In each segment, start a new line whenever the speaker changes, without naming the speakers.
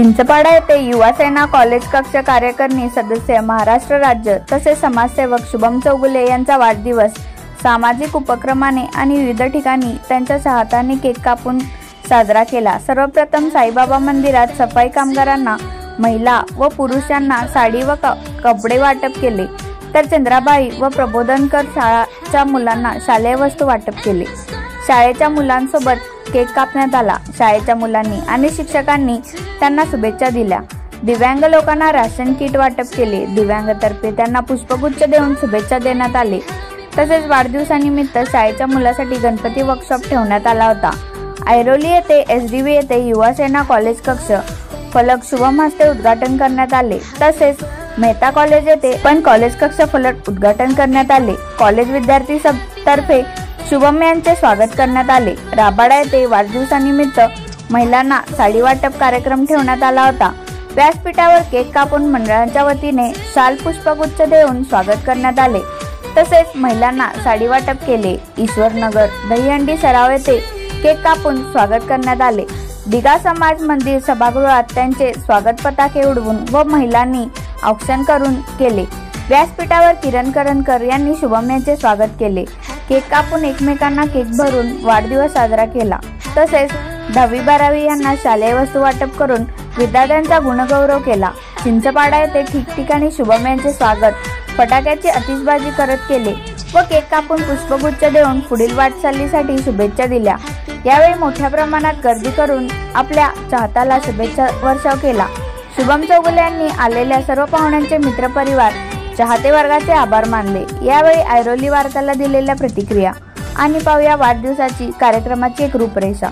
चिंचपाडा येथे युवा सेना कॉलेज कक्ष कार्यकारिणी सदस्य, महाराष्ट्र राज्य तसेच समाजसेवक शुभम चौगुले यांचा वाढदिवस सामाजिक उपक्रमाने आणि विविध ठिकाणी त्यांच्या चाहत्यांनी केक कापून साजरा केला। सर्वप्रथम साईबाबा मंदिरात सफाई कामगारांना, महिला व पुरुषांना साडी व कपडे वाटप केले, तर चंद्राबाई व प्रबोधनकर शाळेच्या मुलांना शालेय वस्तू वाटप केले। शाळेच्या मुलांसोबत केक कापण्यात आला। शाळेच्या मुलांनी आणि शिक्षकांनी त्यांना शुभेच्छा दिल्या। दिव्यांग लोकांना राशन किट वाटप केले। दिव्यांगतर्फे त्यांना पुष्पगुच्छ देऊन शुभेच्छा देण्यात आले। तसेच वाढदिवसानिमित्त शाळेच्या मुलासाठी गणपती वर्कशॉप ठेवण्यात आला होता। ऐरोली येथे एसडीव्ही येथे युवा सेना कॉलेज कक्ष फलक शुभम हस्ते उद्घाटन करण्यात आले। तसेच मेहता कॉलेज येथे पण कॉलेज कक्ष फलक उद्घाटन करण्यात आले। कॉलेज विद्यार्थी तर्फे शुभम यांचे स्वागत करण्यात आले। राबाडा येथे वाढदिवसानिमित्त महिलांना साडी वाटप कार्यक्रम ठेवण्यात आला होता। व्यासपीठावर केक कापून मंडळांच्या वतीने शाल पुष्पगुच्छ देऊन स्वागत करण्यात आले। तसेच महिलांना साडी वाटप केले। ईश्वरनगर दहीहंडी सराव येथे केक कापून स्वागत करण्यात आले। दिघा समाज मंदिर सभागृहात त्यांचे स्वागत पताके उडवून व महिलांनी औक्षण करून केले। व्यासपीठावर किरण करंजकर यांनी शुभम यांचे स्वागत केले। केक कापून एकमेकांना केक भरून वाढदिवस साजरा केला। तसेच 10वी-12वी यांना शालेय वस्तू वाटप करून विद्यार्थ्यांचा गुणगौरव केला। चिंचपाडा येथे ठिकठिकाणी शुभम यांचे स्वागत, फटाक्याची आतिषबाजी करत केले व केक कापून पुष्पगुच्छ देऊन पुढील वाटचालीसाठी शुभेच्छा दिल्या। यावेळी मोठ्या प्रमाणात गर्दी करून आपल्या चाहत्याला शुभेच्छा वर्षाव केला। शुभम चौगुले यांनी आलेल्या सर्व पाहुण्यांचे मित्रपरिवार, चाहते वर्गाचे आभार मानले। यावेळी ऐरोली वार्ताला दिलेल्या प्रतिक्रिया आणि पाहूया वाढदिवसाची कार्यक्रमाची एक रूपरेषा।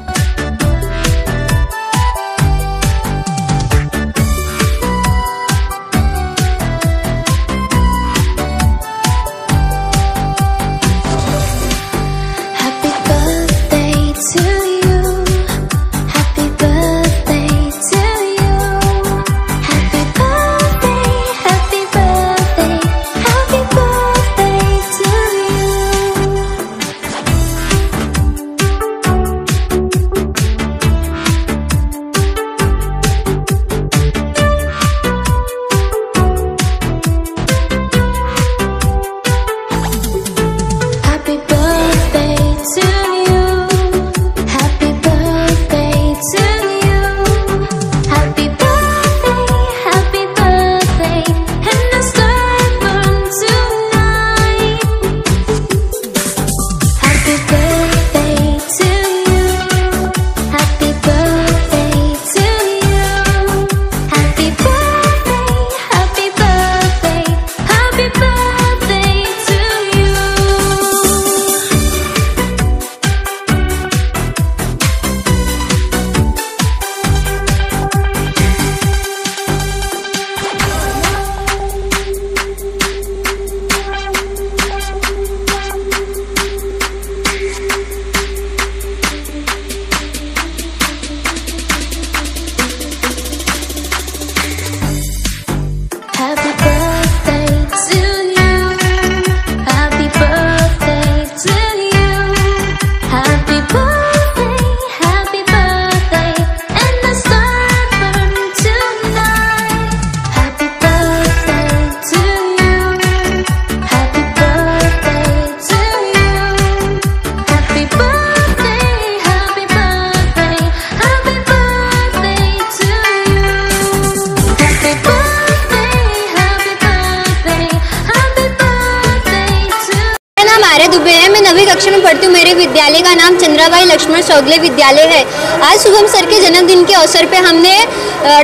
मैं 9वीं कक्षा में पढ़ती हूँ। मेरे विद्यालय का नाम चंद्राबाई लक्ष्मण चौगुले विद्यालय है। आज शुभम सर के जन्मदिन के अवसर पे हमने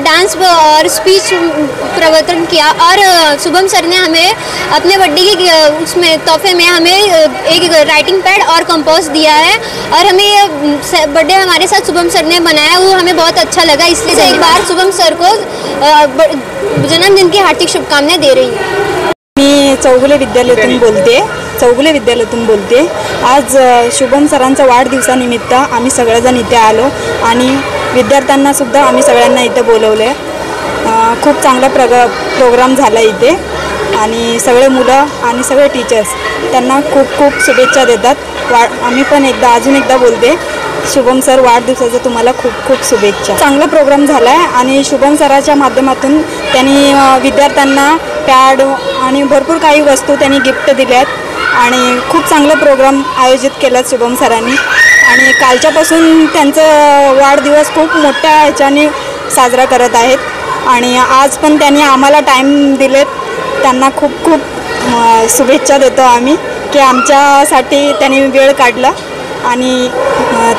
डांस और स्पीच प्रवर्तन किया और शुभम सर ने हमें अपने बर्थडे के उसमें तोहफे में हमें एक राइटिंग पैड और कंपोज दिया है और हमें ये बर्थडे हमारे साथ शुभम सर ने बनाया, वो हमें बहुत अच्छा लगा। इसलिए एक बार शुभम सर को जन्मदिन की हार्दिक शुभकामनाएं दे रही हूँ।
मी चौगुले विद्यालयातून बोलते। आज शुभम सरांचा वाढदिवसानिमित्त आम्ही सगळेजण इथे आलो आणि विद्यार्थ्यांना सुद्धा आम्ही सगळ्यांना इथे बोलवले। खूप चांगला प्रोग्राम झाला इथे आणि सगळे मुलं आणि सगळे टीचर्स त्यांना खूप खूप शुभेच्छा देतात। आम्ही पण अजून एकदा बोलते शुभम सर, वाढदिवसाच्या तुम्हाला खूप खूप शुभेच्छा. चांगला प्रोग्राम झाला आहे आणि शुभम सराच्या माध्यमातून त्यांनी विद्यार्थ्यांना पॅड आणि भरपूर काही वस्तू त्यांनी गिफ्ट दिल्यात आणि खूप चांगला प्रोग्राम आयोजित केला शुभम सरांनी. आणि कालच्यापासून त्यांचं वाढदिवस खूप मोठ्या ह्याच्याने साजरा करत आहेत आणि आज पण त्यांनी आम्हाला टाईम दिलेत. त्यांना खूप खूप शुभेच्छा देतो आम्ही की आमच्यासाठी त्यांनी वेळ काढला आणि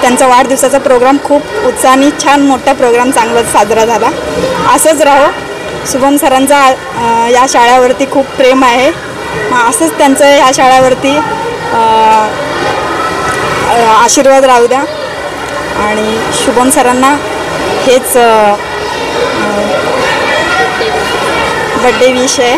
त्यांचा वाढदिवसाचा प्रोग्राम खूप उत्साहाने छान मोठा प्रोग्राम चांगला साजरा झाला. असंच राहो. शुभम सरांचा या शाळेवरती खूप प्रेम आहे. असंच त्यांचं या शाळेवरती आशीर्वाद राहू द्या आणि शुभम सरांना हेच बड्डे विश आहे.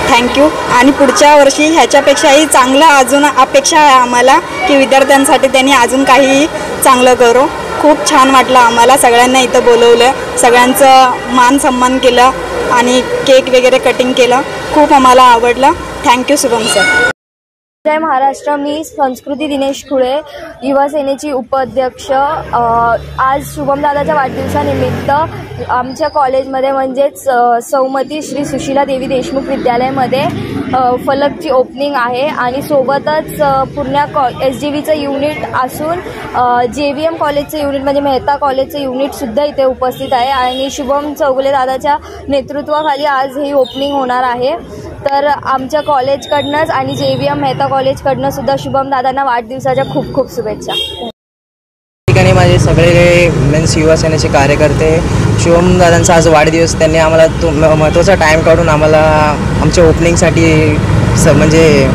थँक्यू. आणि पुढच्या वर्षी ह्याच्यापेक्षाही चांगलं अजून अपेक्षा आहे आम्हाला की विद्यार्थ्यांसाठी त्यांनी अजून काही चांगलं करो. खूप छान वाटलं आम्हाला. सगळ्यांना इथं बोलवलं, सगळ्यांचं मान सन्मान केलं आणि केक वगैरे कटिंग केलं. खूप आम्हाला आवडलं. Thank you Shubham sir.
जय महाराष्ट्र. मी संस्कृती दिनेश खुळे, युवा सेनेची उपाध्यक्ष. आज शुभमदादाच्या वाढदिवसानिमित्त आमच्या कॉलेजमध्ये म्हणजेच सौमती श्री सुशीला देवी देशमुख विद्यालयामध्ये फलकची ओपनिंग आहे आणि सोबतच पूर्ण SJVचं युनिट असून JVM कॉलेजचं युनिट म्हणजे मेहता कॉलेजचं युनिटसुद्धा इथे उपस्थित आहे आणि शुभम चौगुले दादाच्या नेतृत्वाखाली आज ही ओपनिंग होणार आहे. तर आमच्या कॉलेजकडनंच आणि JVM मेहता कॉलेजकडनं सुद्धा शुभम दादांना वाढदिवसाच्या खूप खूप शुभेच्छा.
ठिकाणी माझे सगळे मीन्स युवा सेनेचे कार्यकर्ते, शुभम दादांचा आज वाढदिवस, त्यांनी आम्हाला तो महत्त्वाचा टाईम काढून आम्हाला आमच्या ओपनिंगसाठी म्हणजे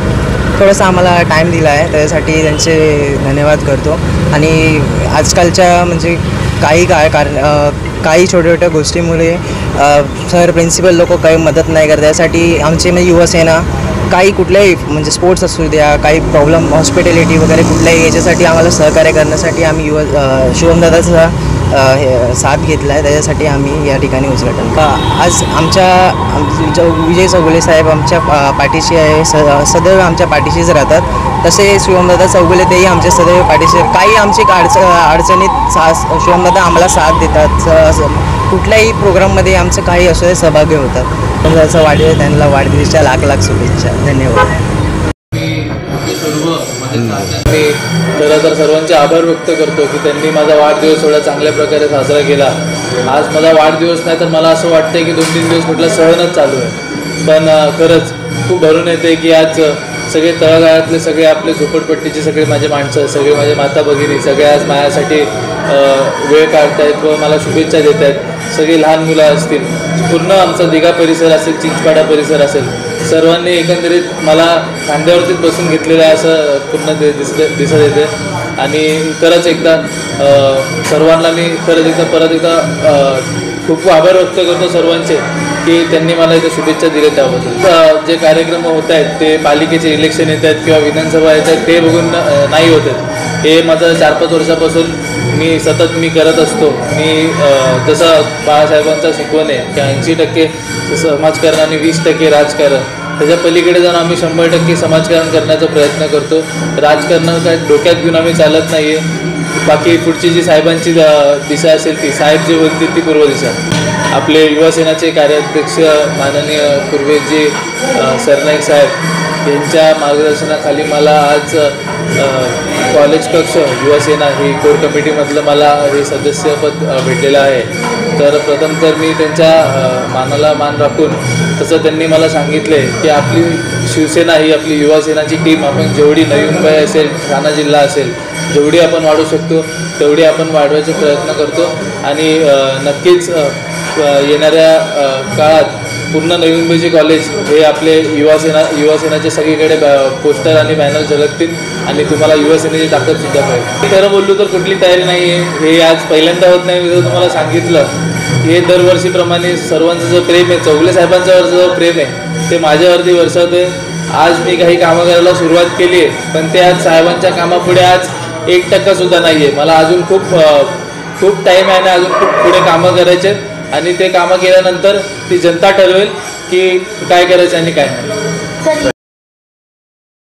थोडासा आम्हाला टाईम दिला आहे, त्याच्यासाठी त्यांचे धन्यवाद करतो. आणि आजकालच्या म्हणजे काही छोट्या छोट्या गोष्टीमुळे सर प्रिन्सिपल लोक काही मदत नाही करत. त्यासाठी आमचे म्हणजे युवा सेना काही कुठल्याही म्हणजे स्पोर्ट्स असू द्या, काही प्रॉब्लेम हॉस्पिटॅलिटी वगैरे कुठल्याही याच्यासाठी आम्हाला सहकार्य करण्यासाठी आम्ही शुभमदादाचा साथ घेतला आहे. त्याच्यासाठी आम्ही या ठिकाणी उद्घाटन आज आमच्या विजय चौगुले साहेब आमच्या पाठीशी आहे, सदैव आमच्या पाठीशीच राहतात. तसे शुभमदादा चौगुले तेही आमच्या सदैव पाठीशी. काही आमची अडचणीत शुभमदादा आम्हाला साथ देतात. कुठल्याही प्रोग्राममध्ये आमचं काही असू दे सहभागी होतात. शुभमदादाचा वाढदिवस, त्यांना वाढदिवसाच्या लाख लाख शुभेच्छा. धन्यवाद.
मी खरं तर सर्वांचे आभार व्यक्त करतो की त्यांनी माझा वाढदिवस एवढ्या चांगल्या प्रकारे साजरा केला. आज माझा वाढदिवस नाही तर मला असं वाटतं की 2-3 दिवस कुठला सहनच चालू आहे. पण खरंच खूप भरून येते की आज सगळे तळागाळातले सगळे आपले झोपडपट्टीचे सगळे माझे माणसं, सगळे माझे माता भगिनी सगळे आज माझ्यासाठी वेळ काढतायत व मला शुभेच्छा देत आहेत. सगळे लहान मुलं असतील, पूर्ण आमचा दिघा परिसर असेल, चिंचपाडा परिसर असेल, सर्वांनी एकंदरीत मला खांद्यावरतीच बसून घेतलेलं आहे असं पूर्ण दिसत येते. आणि खरंच एकदा सर्वांना मी परत एकदा खूप आभार व्यक्त करतो सर्वांचे की त्यांनी मला इथे शुभेच्छा दिल्या त्याबद्दल. जे कार्यक्रम होत आहेत ते पालिकेचे इलेक्शन येत आहेत किंवा विधानसभा येत आहेत ते बघून नाही होत आहेत. हे माझं 4-5 वर्षापासून मी सतत करत असतो. मी जसं बाळासाहेबांचा शिकवण आहे की 80% समाजकारण आणि 20% राजकारण, त्याच्या पलीकडे जाऊन आम्ही 100% समाजकारण करण्याचा प्रयत्न करतो. राजकारण काय डोक्यात घेऊन आम्ही चालत नाही आहे. बाकी पुढची जी साहेबांची दिशा असेल ती साहेब जे बोलतील ती पूर्व दिशा. आपले युवा सेनाचे कार्याध्यक्ष माननीय पूर्वेजी सरनाईक साहेब यांच्या मार्गदर्शनाखाली मला आज कॉलेज कक्ष युवा सेना ही कोर कमिटीमधलं मला हे सदस्यपद भेटलेलं आहे. तर प्रथम तर मी त्यांच्या मानाला मान राखून तसं त्यांनी मला सांगितले की आपली शिवसेना ही आपली युवा सेनाची टीम आपण जेवढी नवी मुंबई असेल, ठाणा जिल्हा असेल, जेवढी आपण वाढवू शकतो तेवढी आपण वाढवायचा प्रयत्न करतो. आणि नक्कीच येणाऱ्या काळात पूर्ण नवी मुंबईचे कॉलेज हे आपले युवा सेनाचे सगळीकडे पोस्टर आणि बॅनर झलकतील आणि तुम्हाला युवा सेनेची ताकदसुद्धा पाहिजे. खरं बोललो तर कुठली तयारी नाही आहे. हे आज पहिल्यांदा होत नाही. मी जर तुम्हाला सांगितलं हे दरवर्षीप्रमाणे सर्वांचं जो प्रेम आहे, चौगुले साहेबांच्यावरचं जो प्रेम आहे ते माझ्यावरती वर्षवते. आज मी काही कामं करायला सुरुवात केली आहे पण ते आज साहेबांच्या कामापुढे आज 1%सुद्धा नाही आहे. मला अजून खूप टाईम आहे आणि अजून खूप पुढे कामं करायचे आहेत आणि ते कामं केल्यानंतर ती जनता ठरवेल की काय करायचं आणि काय नाही.